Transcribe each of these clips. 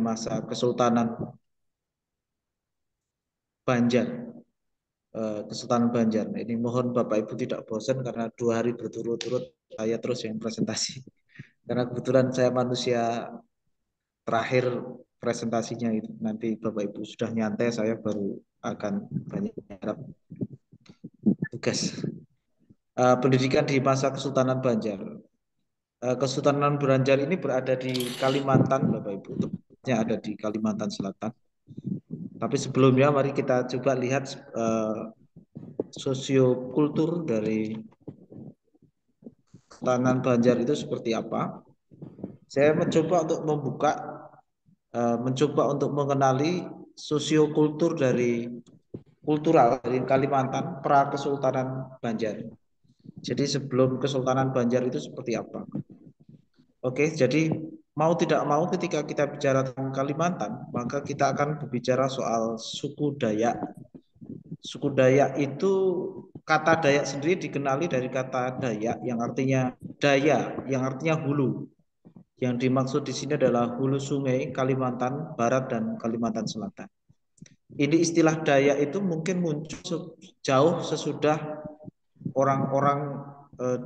masa Kesultanan Banjar. Kesultanan Banjar. Ini mohon Bapak Ibu tidak bosan karena 2 hari berturut-turut saya terus yang presentasi. Karena kebetulan saya manusia terakhir presentasinya itu. Nanti Bapak Ibu sudah nyantai, saya baru akan banyak tugas. Pendidikan di masa Kesultanan Banjar. Kesultanan Banjar ini berada di Kalimantan, Bapak Ibu. Tepatnya ada di Kalimantan Selatan. Tapi sebelumnya mari kita coba lihat sosiokultur dari Kesultanan Banjar itu seperti apa. Saya mencoba untuk mencoba untuk mengenali sosiokultur dari kultural dari Kalimantan pra Kesultanan Banjar. Jadi sebelum Kesultanan Banjar itu seperti apa? Oke, jadi mau tidak mau ketika kita bicara tentang Kalimantan, maka kita akan berbicara soal suku Dayak. Suku Dayak itu, kata Dayak sendiri dikenali dari kata Dayak yang artinya daya, yang artinya hulu. Yang dimaksud di sini adalah hulu sungai Kalimantan Barat dan Kalimantan Selatan. Ini istilah Dayak itu mungkin muncul jauh sesudah orang-orang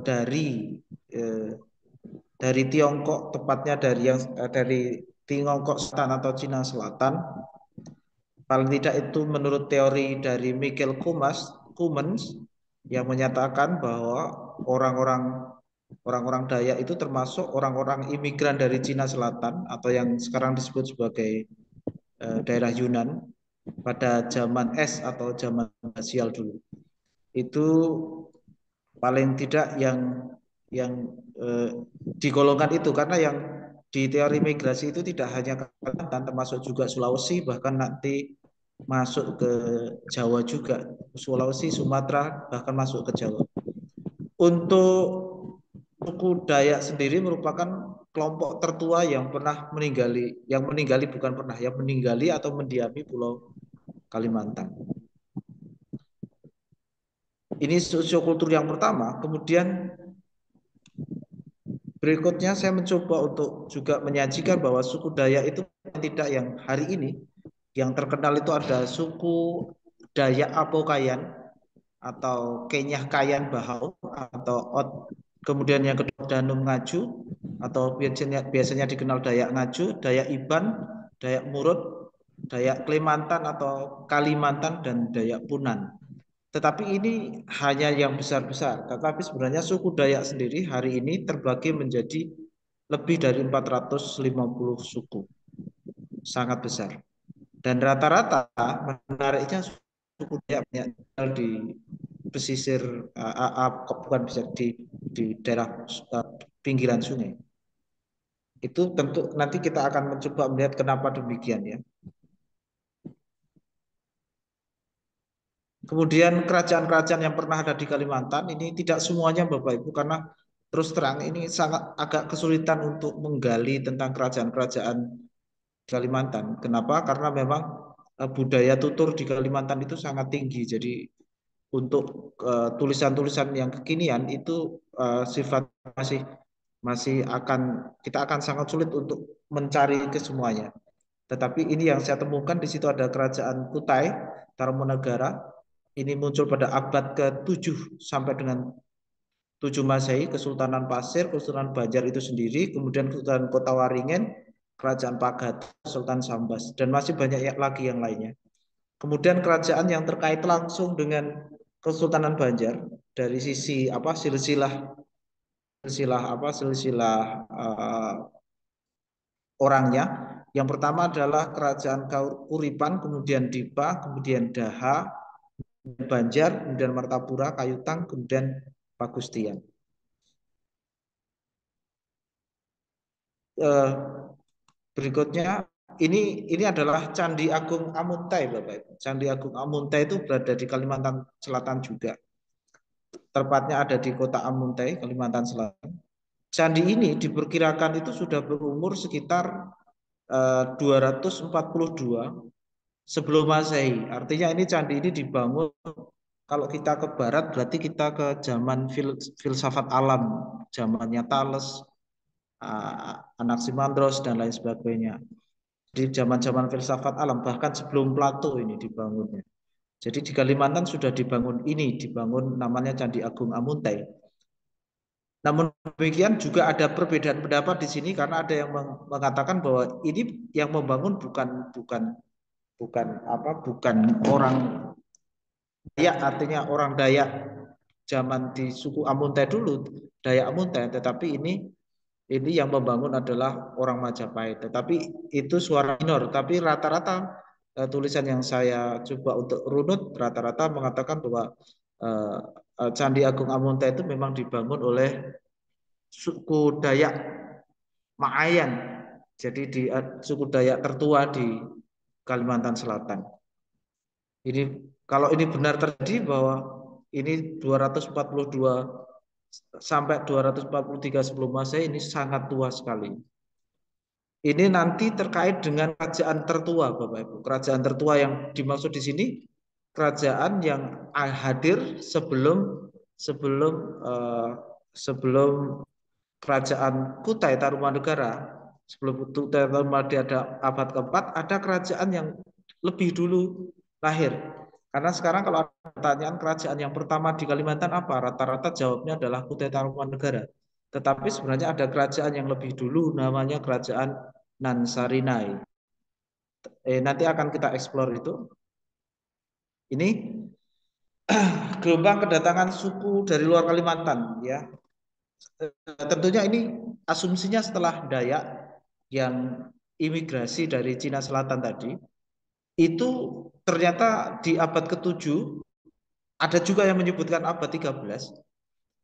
dari Tiongkok, tepatnya dari Tiongkok Selatan atau Cina Selatan. Paling tidak itu menurut teori dari Michael Cummins yang menyatakan bahwa orang-orang Dayak itu termasuk orang-orang imigran dari Cina Selatan atau yang sekarang disebut sebagai daerah Yunan pada zaman es atau zaman glacial dulu. Itu paling tidak yang digolongkan itu, karena yang di teori migrasi itu tidak hanya Kalimantan, termasuk juga Sulawesi, bahkan nanti masuk ke Jawa juga, Sulawesi, Sumatera, bahkan masuk ke Jawa. Untuk suku Dayak sendiri merupakan kelompok tertua yang meninggali atau mendiami Pulau Kalimantan. Ini sosiokultur yang pertama. Kemudian berikutnya saya mencoba untuk juga menyajikan bahwa suku Dayak itu tidak yang hari ini yang terkenal itu ada suku Dayak Apokayan atau Kenyah Kayan Bahau atau kemudian yang kedua Danum Ngaju atau biasanya dikenal Dayak Ngaju, Dayak Iban, Dayak Murut, Dayak Kalimantan atau Kalimantan dan Dayak Punan. Tetapi ini hanya yang besar-besar. Tetapi sebenarnya suku Dayak sendiri hari ini terbagi menjadi lebih dari 450 suku. Sangat besar. Dan rata-rata menariknya suku Dayak tinggal di pesisir, bukan bisa di daerah pinggiran sungai. Itu tentu nanti kita akan mencoba melihat kenapa demikian ya. Kemudian kerajaan-kerajaan yang pernah ada di Kalimantan ini tidak semuanya Bapak Ibu, karena terus terang ini sangat agak kesulitan untuk menggali tentang kerajaan-kerajaan Kalimantan. Kenapa? Karena memang budaya tutur di Kalimantan itu sangat tinggi. Jadi untuk tulisan-tulisan yang kekinian itu sifat masih masih akan kita akan sangat sulit untuk mencari ke semuanya. Tetapi ini yang saya temukan di situ ada kerajaan Kutai Tarumanegara. Ini muncul pada abad ke-7 sampai dengan 7 Masehi, Kesultanan Pasir, Kesultanan Banjar itu sendiri, kemudian Kesultanan Kota Waringin, Kerajaan Pagat, Sultan Sambas, dan masih banyak lagi yang lainnya. Kemudian kerajaan yang terkait langsung dengan Kesultanan Banjar dari sisi silsilah orangnya. Yang pertama adalah Kerajaan Kuripan, kemudian Dipa, kemudian Daha, Banjar, kemudian Martapura, Kayutang, kemudian Pagustian. Berikutnya ini adalah Candi Agung Amuntai, Bapak Ibu. Candi Agung Amuntai itu berada di Kalimantan Selatan juga. Tepatnya ada di kota Amuntai, Kalimantan Selatan. Candi ini diperkirakan itu sudah berumur sekitar 242 sebelum Masehi. Artinya ini candi ini dibangun, kalau kita ke barat berarti kita ke zaman filsafat alam, zamannya Thales, Anaximandros dan lain sebagainya. di zaman-zaman filsafat alam, bahkan sebelum Plato ini dibangunnya. Jadi di Kalimantan sudah dibangun namanya Candi Agung Amuntai. Namun demikian juga ada perbedaan pendapat di sini karena ada yang mengatakan bahwa ini yang membangun bukan bukan bukan bukan orang Dayak, artinya orang Dayak zaman di suku Amuntai dulu, Dayak Amuntai, tetapi ini yang membangun adalah orang Majapahit. Tetapi itu suara minor, tapi rata-rata tulisan yang saya coba untuk runut rata-rata mengatakan bahwa eh, Candi Agung Amuntai itu memang dibangun oleh suku Dayak Maayan. Jadi di suku Dayak tertua di Kalimantan Selatan. Ini kalau ini benar terjadi bahwa ini 242 sampai 243 sebelum Masehi, ini sangat tua sekali. Ini nanti terkait dengan kerajaan tertua, Bapak Ibu. Kerajaan tertua yang dimaksud di sini kerajaan yang hadir sebelum sebelum eh, sebelum kerajaan Kutai Tarumanegara. Sebelum Kutai Tarumanegara ada abad keempat, ada kerajaan yang lebih dulu lahir. Karena sekarang kalau ada pertanyaan kerajaan yang pertama di Kalimantan apa? Rata-rata jawabnya adalah Kutai Tarumanegara. Tetapi sebenarnya ada kerajaan yang lebih dulu namanya kerajaan Nansarinai. Nanti akan kita eksplor itu. Ini gelombang kedatangan suku dari luar Kalimantan, ya. Tentunya ini asumsinya setelah Dayak yang imigrasi dari Cina Selatan tadi, itu ternyata di abad ke-7, ada juga yang menyebutkan abad 13,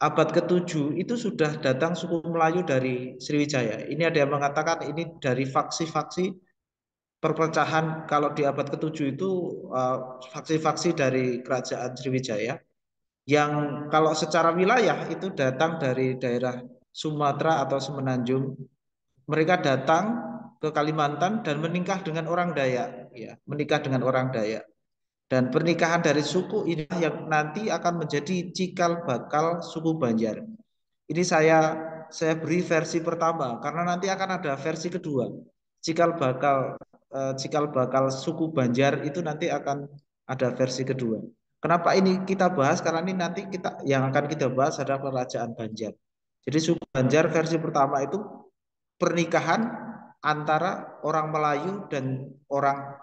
abad ke-7 itu sudah datang suku Melayu dari Sriwijaya. Ini ada yang mengatakan ini dari faksi-faksi perpecahan. Kalau di abad ke-7 itu faksi-faksi dari kerajaan Sriwijaya yang kalau secara wilayah itu datang dari daerah Sumatera atau Semenanjung. Mereka datang ke Kalimantan dan menikah dengan orang Dayak, ya, menikah dengan orang Dayak. Dan pernikahan dari suku ini yang nanti akan menjadi cikal bakal suku Banjar. Ini saya beri versi pertama karena nanti akan ada versi kedua. Cikal bakal suku Banjar itu nanti akan ada versi kedua. Kenapa ini kita bahas? Karena ini nanti yang akan kita bahas adalah kerajaan Banjar. Jadi suku Banjar versi pertama itu pernikahan antara orang Melayu dan orang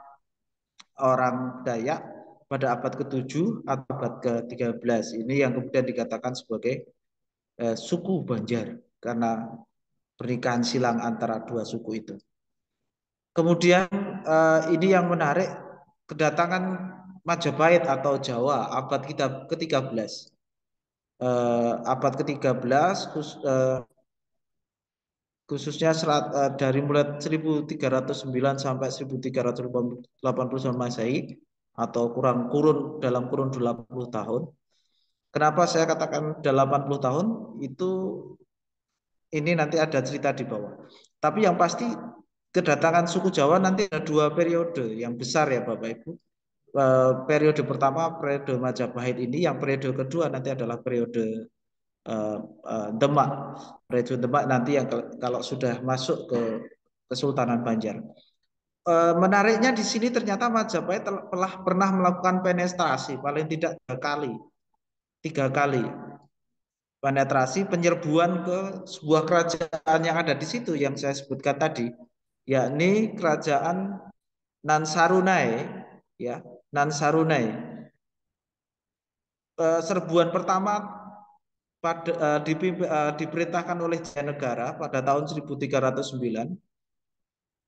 orang Dayak pada abad ke-7 atau abad ke-13. Ini yang kemudian dikatakan sebagai suku Banjar karena pernikahan silang antara dua suku itu. Kemudian ini yang menarik, kedatangan Majapahit atau Jawa abad ke-13. Abad ke-13 khususnya dari mulai 1309 sampai 1380 Masehi atau dalam kurun 80 tahun. Kenapa saya katakan 80 tahun? Itu ini nanti ada cerita di bawah. Tapi yang pasti kedatangan suku Jawa nanti ada dua periode yang besar ya Bapak Ibu. Periode pertama periode Majapahit ini, yang periode kedua nanti adalah periode Demak. Periode Demak nanti yang kalau sudah masuk ke Kesultanan Banjar. Menariknya di sini ternyata Majapahit telah pernah melakukan penetrasi paling tidak tiga kali penetrasi penyerbuan ke sebuah kerajaan yang ada di situ yang saya sebutkan tadi, yakni kerajaan Nansarunai, ya, Nansarunai. Serbuan pertama diperintahkan oleh Jayanegara pada tahun 1309.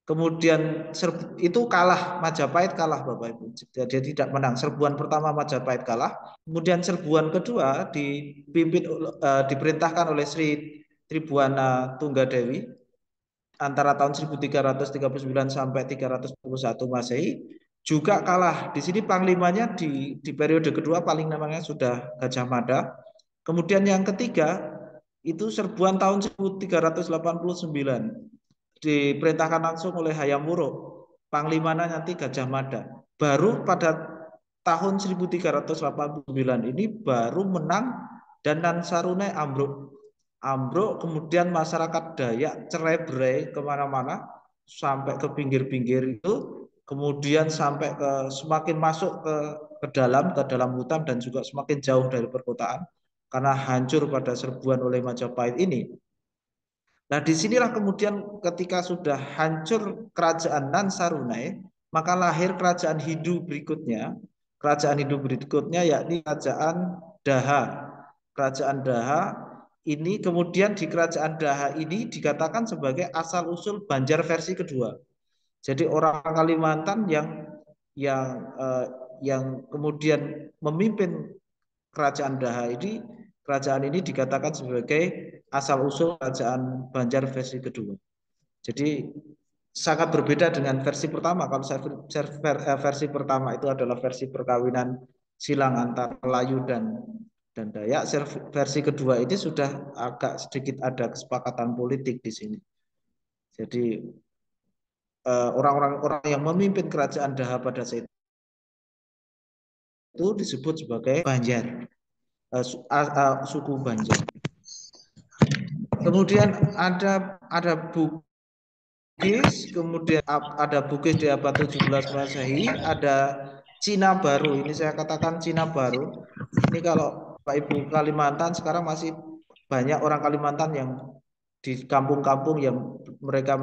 Kemudian itu kalah, Majapahit kalah Bapak Ibu. Jadi tidak menang. Serbuan pertama Majapahit kalah. Kemudian serbuan kedua diperintahkan oleh Sri Tribuana Tunggadewi antara tahun 1339 sampai 341 Masehi juga kalah. Di sini panglimanya di periode kedua paling namanya sudah Gajah Mada. Kemudian yang ketiga itu serbuan tahun 1389 diperintahkan langsung oleh Hayam Wuruk, panglimanya nanti Gajah Mada. Baru pada tahun 1389 ini baru menang dan Nansarunai ambruk. Kemudian masyarakat Dayak cerai-berai kemana-mana, sampai ke pinggir-pinggir itu, kemudian sampai ke semakin masuk ke dalam hutan dan juga semakin jauh dari perkotaan karena hancur pada serbuan oleh Majapahit ini. Nah, disinilah kemudian ketika sudah hancur kerajaan Nansarunai, maka lahir kerajaan Hindu berikutnya. Kerajaan Hindu berikutnya yakni kerajaan Daha. Kerajaan Daha ini kemudian di kerajaan Daha ini dikatakan sebagai asal-usul Banjar versi kedua. Jadi orang Kalimantan yang eh, yang kemudian memimpin kerajaan Daha ini, kerajaan ini dikatakan sebagai asal usul kerajaan Banjar versi kedua. Jadi sangat berbeda dengan versi pertama. Kalau versi pertama itu adalah versi perkawinan silang antara Melayu dan Dayak. Versi kedua ini sudah agak sedikit ada kesepakatan politik di sini. Jadi orang-orang yang memimpin kerajaan Daha pada saat itu disebut sebagai Banjar, suku Banjar. Kemudian ada Bugis, kemudian ada Bugis di abad 17 Masehi, ada Cina Baru. Ini saya katakan Cina Baru. Ini kalau Pak Ibu Kalimantan sekarang masih banyak orang Kalimantan yang di kampung-kampung yang mereka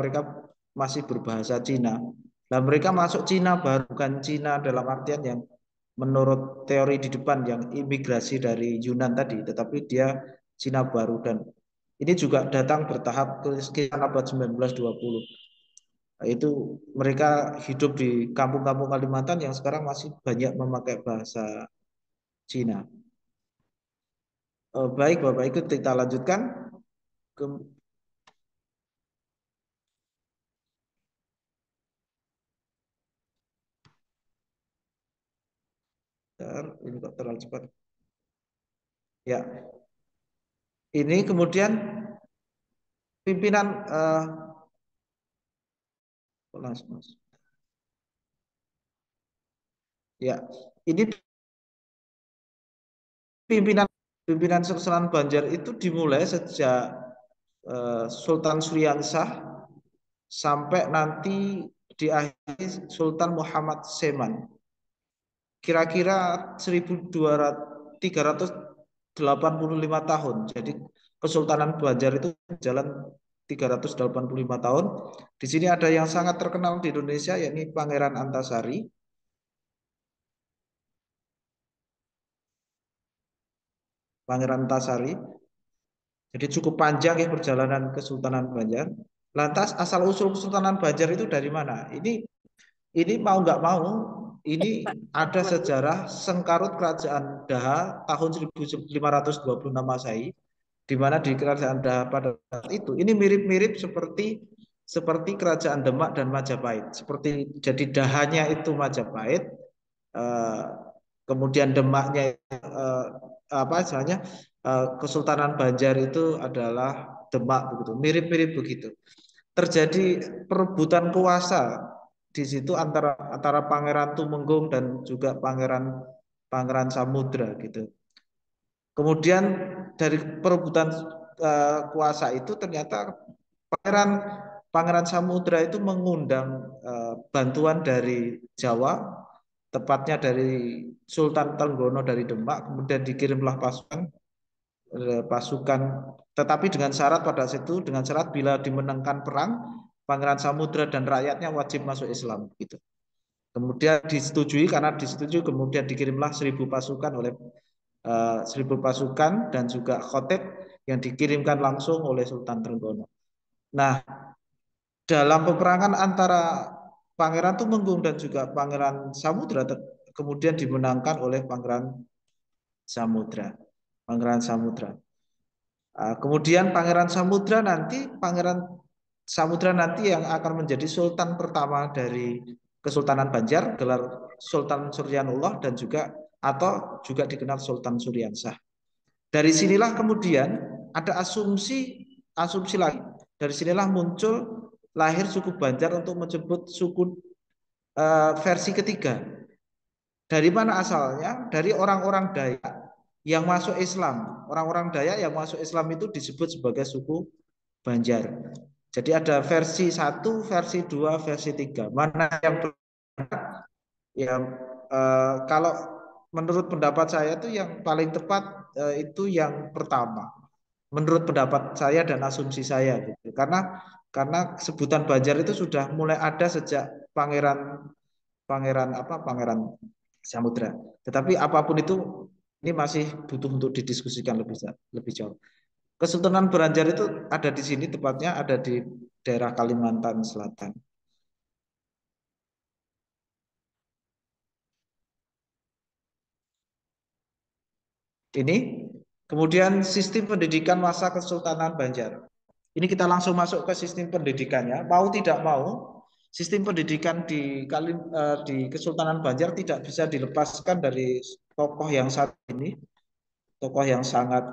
masih berbahasa Cina. Nah, mereka masuk Cina Baru, bukan Cina dalam artian yang menurut teori di depan yang imigrasi dari Yunan tadi, tetapi dia Cina Baru dan ini juga datang bertahap ke sekitar abad 1920. Itu mereka hidup di kampung-kampung Kalimantan yang sekarang masih banyak memakai bahasa Cina. Baik Bapak, ikut kita lanjutkan. Ini kok terlalu cepat. Ya, ini kemudian pimpinan ya, ini pimpinan Sultan Banjar itu dimulai sejak Sultan Suryansah sampai nanti di akhir Sultan Muhammad Seman. Kira-kira 1385 tahun. Jadi Kesultanan Banjar itu jalan 385 tahun. Di sini ada yang sangat terkenal di Indonesia yakni Pangeran Antasari. Pangeran Antasari. Jadi cukup panjang ya perjalanan Kesultanan Banjar. Lantas asal usul Kesultanan Banjar itu dari mana? Ini mau nggak mau, ini ada sejarah sengkarut kerajaan Daha tahun 1526 Masehi, di mana di kerajaan Daha pada saat itu ini mirip-mirip seperti kerajaan Demak dan Majapahit. Seperti jadi Dahanya itu Majapahit, eh, kemudian Demaknya apa istilahnya Kesultanan Banjar itu adalah Demak begitu, mirip-mirip begitu. Terjadi perebutan kuasa di situ antara Pangeran Tumenggung dan juga Pangeran Samudra gitu. Kemudian dari perebutan kuasa itu ternyata Pangeran Pangeran Samudra itu mengundang bantuan dari Jawa, tepatnya dari Sultan Trenggono dari Demak, kemudian dikirimlah pasukan, tetapi dengan syarat pada situ, dengan syarat bila dimenangkan perang, Pangeran Samudra dan rakyatnya wajib masuk Islam gitu. Kemudian disetujui, karena disetujui kemudian dikirimlah 1.000 pasukan oleh 1.000 pasukan dan juga khotib yang dikirimkan langsung oleh Sultan Trenggono. Nah, dalam peperangan antara Pangeran Tumenggung dan juga Pangeran Samudra kemudian dimenangkan oleh Pangeran Samudra. Pangeran Samudra. Kemudian Pangeran Samudra nanti yang akan menjadi Sultan pertama dari Kesultanan Banjar, gelar Sultan Suryanullah dan juga atau juga dikenal Sultan Suryansah. Dari sinilah kemudian ada asumsi lagi. Dari sinilah muncul lahir suku Banjar untuk menyebut suku versi ketiga. Dari mana asalnya? Dari orang-orang Dayak yang masuk Islam. Orang-orang Dayak yang masuk Islam itu disebut sebagai suku Banjar. Jadi ada versi 1, versi 2, versi 3. Mana yang benar? Ya, kalau menurut pendapat saya itu yang paling tepat itu yang pertama. Menurut pendapat saya dan asumsi saya gitu. Karena sebutan Banjar itu sudah mulai ada sejak pangeran pangeran apa pangeran Samudra. Tetapi apapun itu ini masih butuh untuk didiskusikan lebih jauh. Kesultanan Banjar itu ada di sini, tepatnya ada di daerah Kalimantan Selatan. Ini kemudian sistem pendidikan masa Kesultanan Banjar. Ini kita langsung masuk ke sistem pendidikannya. Mau tidak mau, sistem pendidikan di Kesultanan Banjar tidak bisa dilepaskan dari tokoh yang saat ini, tokoh yang sangat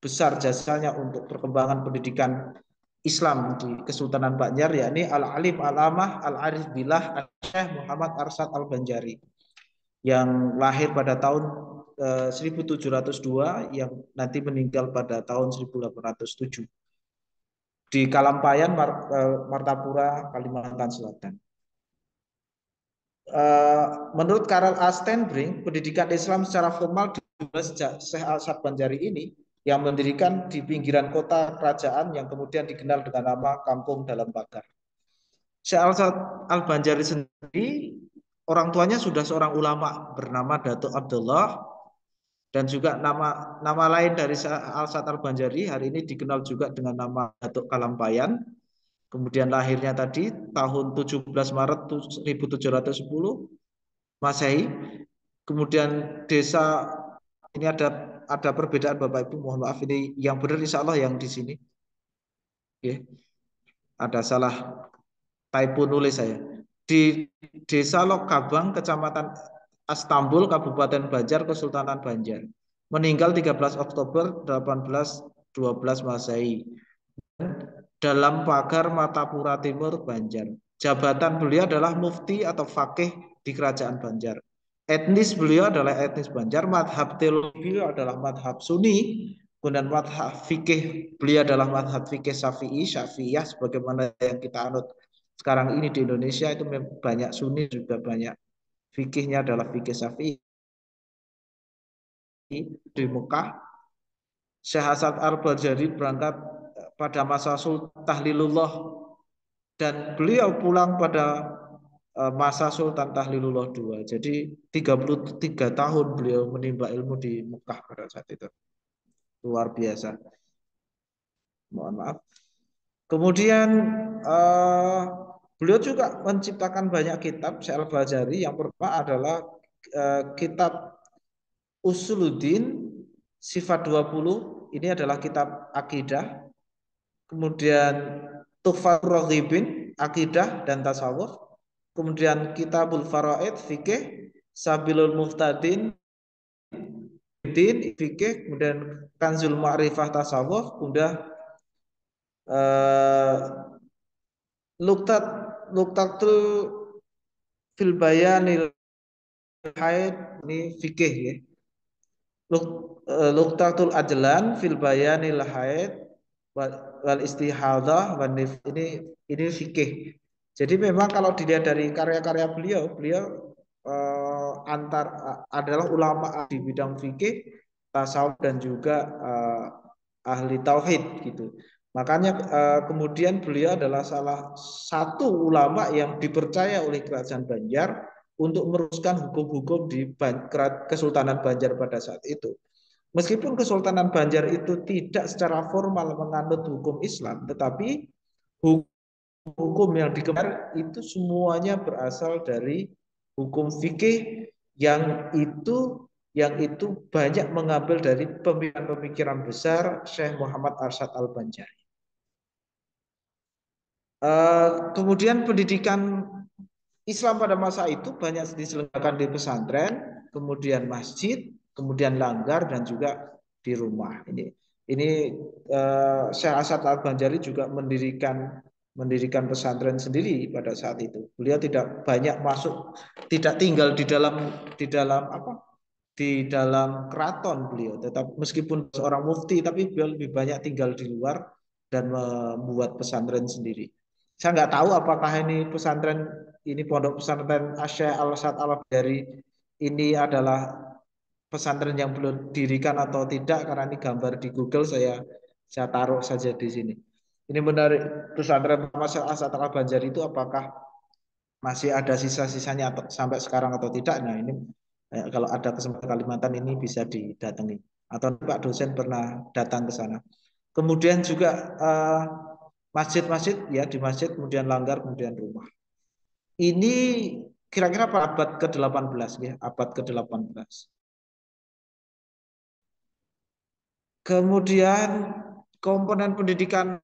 besar jasanya untuk perkembangan pendidikan Islam di Kesultanan Banjar, yakni Al-Alim Al-Amah Al-Arif Billah Syekh Muhammad Arsyad Al-Banjari yang lahir pada tahun 1702 yang nanti meninggal pada tahun 1807 di Kalampayan, Martapura, Kalimantan Selatan. Menurut Karel A. Stenbring, pendidikan Islam secara formal dimulai sejak Syekh Arsyad Banjari ini yang mendirikan di pinggiran kota kerajaan yang kemudian dikenal dengan nama Kampung Dalam Pagar. Syekh Arsyad Al-Banjari sendiri orang tuanya sudah seorang ulama bernama Datuk Abdullah, dan juga nama lain dari Al-Sad Al-Banjari hari ini dikenal juga dengan nama Datuk Kalampayan. Kemudian lahirnya tadi tahun 17 Maret 1710 Masehi. Kemudian desa ini ada perbedaan Bapak Ibu, mohon maaf, ini yang benar insya Allah yang di sini. Ya, ada salah typo nulis saya. Di Desa Lokabang, Kecamatan Astambul, Kabupaten Banjar, Kesultanan Banjar. Meninggal 13 Oktober 1812 Masehi. Dalam Pagar Martapura Timur, Banjar. Jabatan beliau adalah mufti atau fakih di Kerajaan Banjar. Etnis beliau adalah etnis Banjar, madhab teologi beliau adalah madhab Sunni, kemudian madhab fikih beliau adalah madhab fikih Syafi'i, Syafi'iyah, sebagaimana yang kita anut sekarang ini di Indonesia itu banyak Sunni juga banyak fikihnya adalah fikih Syafi'i. Di Mekah, Syekh Hasan Al-Banjari berangkat pada masa Sultan Tahlilullah dan beliau pulang pada masa Sultan Tahlilullah II. Jadi 33 tahun beliau menimba ilmu di Mekah pada saat itu. Luar biasa. Mohon maaf. Kemudian uh, beliau juga menciptakan banyak kitab. Syekh Al-Banjari yang pertama adalah kitab Usuluddin Sifat 20. Ini adalah kitab akidah. Kemudian Tuhfatur Raghibin, akidah dan tasawuf. Kemudian Kitabul Faraid, fikih. Sabilul Muhtadin, fikih. Kemudian Kanzul Ma'rifah, tasawuf. Kemudian Luktat Luktatul fil Bayanil Haid, ini fikih ya. Luktatul Ajlan fil Bayanil Haid wal Istihadah ini fikih. Jadi memang kalau dilihat dari karya-karya beliau adalah ulama di bidang fikih, tasawuf dan juga ahli tauhid gitu. Makanya kemudian beliau adalah salah satu ulama yang dipercaya oleh Kerajaan Banjar untuk meneruskan hukum-hukum di Kesultanan Banjar pada saat itu. Meskipun Kesultanan Banjar itu tidak secara formal menganut hukum Islam, tetapi hukum yang dikembangkan itu semuanya berasal dari hukum fikih yang itu banyak mengambil dari pemikiran besar Syekh Muhammad Arsyad Al-Banjari. Kemudian pendidikan Islam pada masa itu banyak diselenggarakan di pesantren, kemudian masjid, kemudian langgar dan juga di rumah. Ini Syekh Arsyad Al-Banjari juga mendirikan pesantren sendiri pada saat itu. Beliau tidak banyak masuk, tidak tinggal di dalam keraton beliau. Tetap meskipun seorang mufti, tapi beliau lebih banyak tinggal di luar dan membuat pesantren sendiri. Saya nggak tahu apakah ini pesantren, ini pondok pesantren Asy Al-Sad Al-Badari ini adalah pesantren yang belum didirikan atau tidak, karena ini gambar di Google, saya taruh saja di sini. Ini menarik, pesantren Mas Al-Sad Al-Banjari itu apakah masih ada sisa-sisanya atau sampai sekarang atau tidak. Nah, ini kalau ada kesempatan Kalimantan ini bisa didatangi atau Pak dosen pernah datang ke sana. Kemudian juga masjid-masjid, ya di masjid, kemudian langgar, kemudian rumah. Ini kira-kira abad ke-18 ya, abad ke-18. Kemudian komponen pendidikan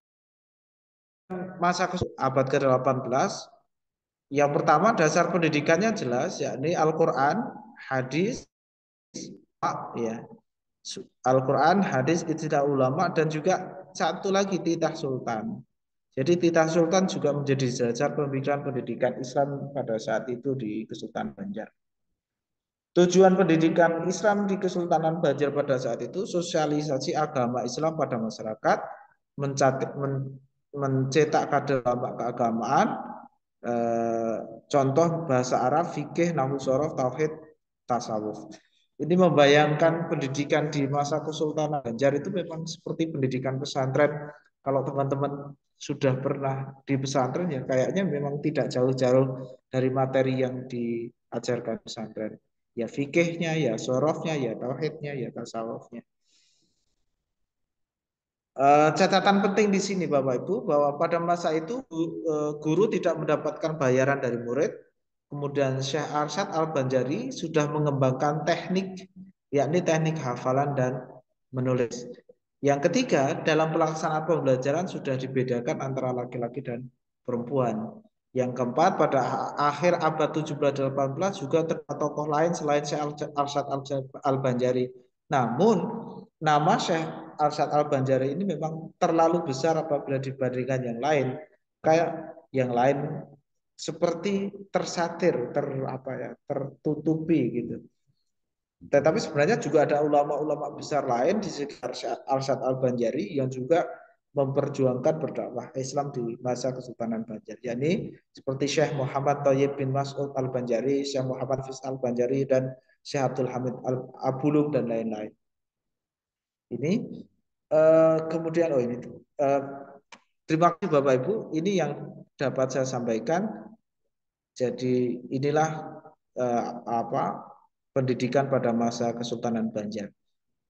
masa abad ke-18, yang pertama dasar pendidikannya jelas, yakni Al-Quran, hadis, ya, Al-Quran, hadis, ijtihad ulama, dan juga satu lagi titah sultan. Jadi titah sultan juga menjadi dasar pemikiran pendidikan Islam pada saat itu di Kesultanan Banjar. Tujuan pendidikan Islam di Kesultanan Banjar pada saat itu sosialisasi agama Islam pada masyarakat, mencetak kader ulama keagamaan, eh, contoh bahasa Arab, fikih, nahwu sorof, tauhid, tasawuf. Ini membayangkan pendidikan di masa Kesultanan Banjar itu memang seperti pendidikan pesantren. Kalau teman-teman sudah pernah di pesantren ya kayaknya memang tidak jauh-jauh dari materi yang diajarkan pesantren. Ya fikihnya, ya sorofnya, ya tauhidnya, ya tasawufnya. Catatan penting di sini Bapak Ibu bahwa pada masa itu guru tidak mendapatkan bayaran dari murid. Kemudian Syekh Arsyad Al-Banjari sudah mengembangkan teknik, yakni teknik hafalan dan menulis. Yang ketiga, dalam pelaksanaan pembelajaran sudah dibedakan antara laki-laki dan perempuan. Yang keempat, pada akhir abad 17 dan 18 juga terdapat tokoh lain selain Syekh Arsyad Al-Banjari. Namun, nama Syekh Arsyad Al-Banjari ini memang terlalu besar apabila dibandingkan yang lain. Kayak yang lain seperti tersatir, tertutupi gitu. Tetapi sebenarnya juga ada ulama-ulama besar lain di sekitar Arsyad Al-Banjari yang juga memperjuangkan berdakwah Islam di masa Kesultanan Banjar. yakni seperti Syekh Muhammad Thayyib bin Mas'ud Al-Banjari, Syekh Muhammad Fis Al-Banjari, dan Syekh Abdul Hamid Al-Abulum, dan lain-lain. Ini kemudian ini terima kasih Bapak Ibu, ini yang dapat saya sampaikan. Jadi inilah pendidikan pada masa Kesultanan Banjar.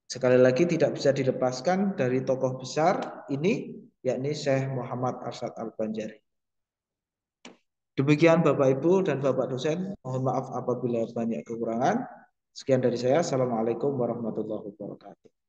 Sekali lagi tidak bisa dilepaskan dari tokoh besar ini, yakni Syekh Muhammad Arsyad Al-Banjari. Demikian Bapak Ibu dan Bapak dosen, mohon maaf apabila banyak kekurangan. Sekian dari saya. Assalamualaikum warahmatullahi wabarakatuh.